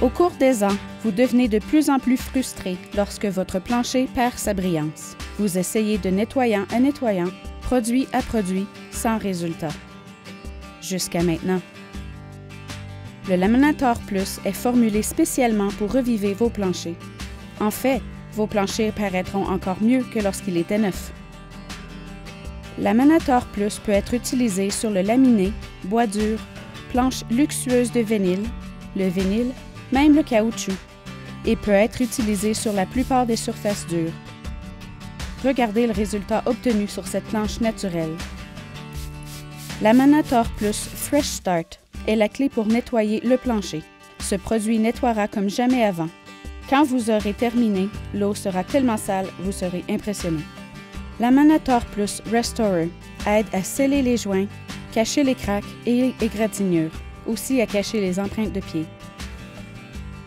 Au cours des ans, vous devenez de plus en plus frustré lorsque votre plancher perd sa brillance. Vous essayez de nettoyant à nettoyant, produit à produit, sans résultat. Jusqu'à maintenant. Le Laminator Plus est formulé spécialement pour reviver vos planchers. En fait, vos planchers paraîtront encore mieux que lorsqu'il était neuf. Laminator Plus peut être utilisé sur le laminé, bois dur, planches luxueuses de vinyle, le vinyle, même le caoutchouc, et peut être utilisé sur la plupart des surfaces dures. Regardez le résultat obtenu sur cette planche naturelle. Laminator Plus Fresh Start est la clé pour nettoyer le plancher. Ce produit nettoiera comme jamais avant. Quand vous aurez terminé, l'eau sera tellement sale, vous serez impressionné. Laminator Plus Restorer aide à sceller les joints, cacher les craques et égratignures, aussi à cacher les empreintes de pieds.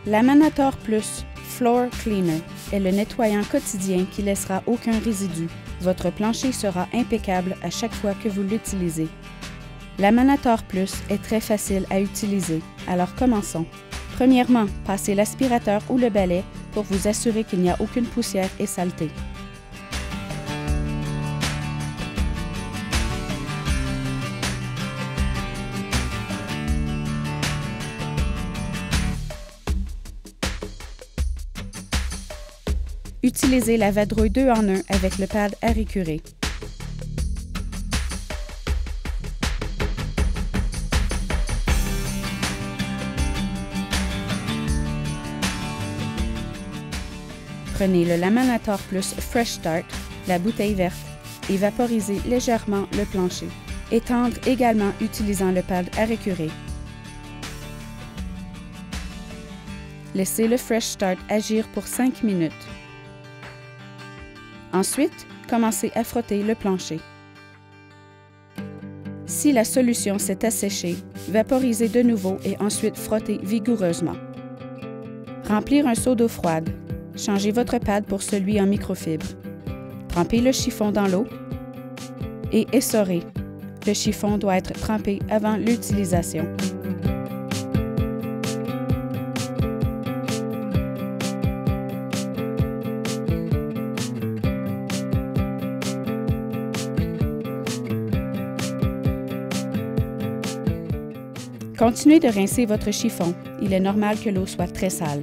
Laminator Plus Floor Cleaner est le nettoyant quotidien qui laissera aucun résidu. Votre plancher sera impeccable à chaque fois que vous l'utilisez. Laminator Plus est très facile à utiliser, alors commençons. Premièrement, passez l'aspirateur ou le balai pour vous assurer qu'il n'y a aucune poussière et saleté. Utilisez la vadrouille 2 en 1 avec le pad à récurer. Prenez le Laminator Plus Fresh Start, la bouteille verte, et vaporisez légèrement le plancher. Étendre également utilisant le pad à récurer. Laissez le Fresh Start agir pour 5 minutes. Ensuite, commencez à frotter le plancher. Si la solution s'est asséchée, vaporisez de nouveau et ensuite frottez vigoureusement. Remplir un seau d'eau froide. Changez votre pad pour celui en microfibre. Trempez le chiffon dans l'eau et essorez. Le chiffon doit être trempé avant l'utilisation. Continuez de rincer votre chiffon. Il est normal que l'eau soit très sale.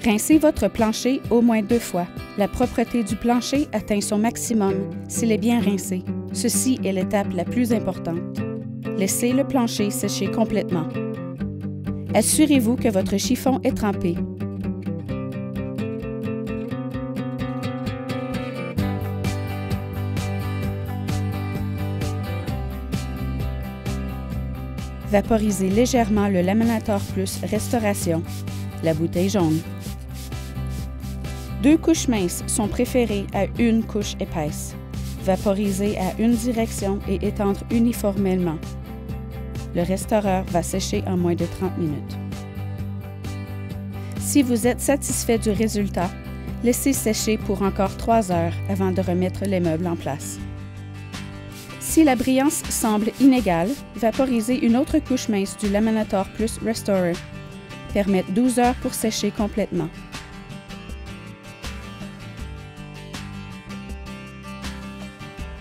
Rincez votre plancher au moins 2 fois. La propreté du plancher atteint son maximum s'il est bien rincé. Ceci est l'étape la plus importante. Laissez le plancher sécher complètement. Assurez-vous que votre chiffon est trempé. Vaporisez légèrement le Laminator Plus Restauration, la bouteille jaune. 2 couches minces sont préférées à une couche épaisse. Vaporisez à une direction et étendre uniformément. Le restaureur va sécher en moins de 30 minutes. Si vous êtes satisfait du résultat, laissez sécher pour encore 3 heures avant de remettre les meubles en place. Si la brillance semble inégale, vaporisez une autre couche mince du Laminator Plus Restorer. Permettre 12 heures pour sécher complètement.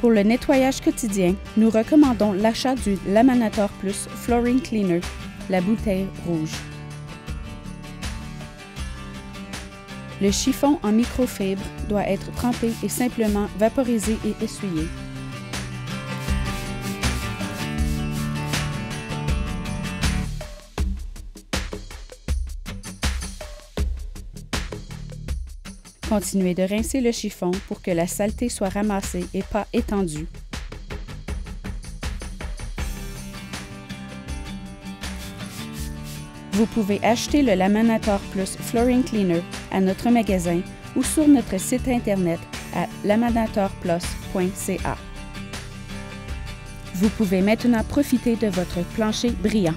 Pour le nettoyage quotidien, nous recommandons l'achat du Laminator Plus Flooring Cleaner, la bouteille rouge. Le chiffon en microfibre doit être trempé et simplement vaporisé et essuyé. Continuez de rincer le chiffon pour que la saleté soit ramassée et pas étendue. Vous pouvez acheter le Laminator Plus Flooring Cleaner à notre magasin ou sur notre site Internet à laminatorplus.ca. Vous pouvez maintenant profiter de votre plancher brillant.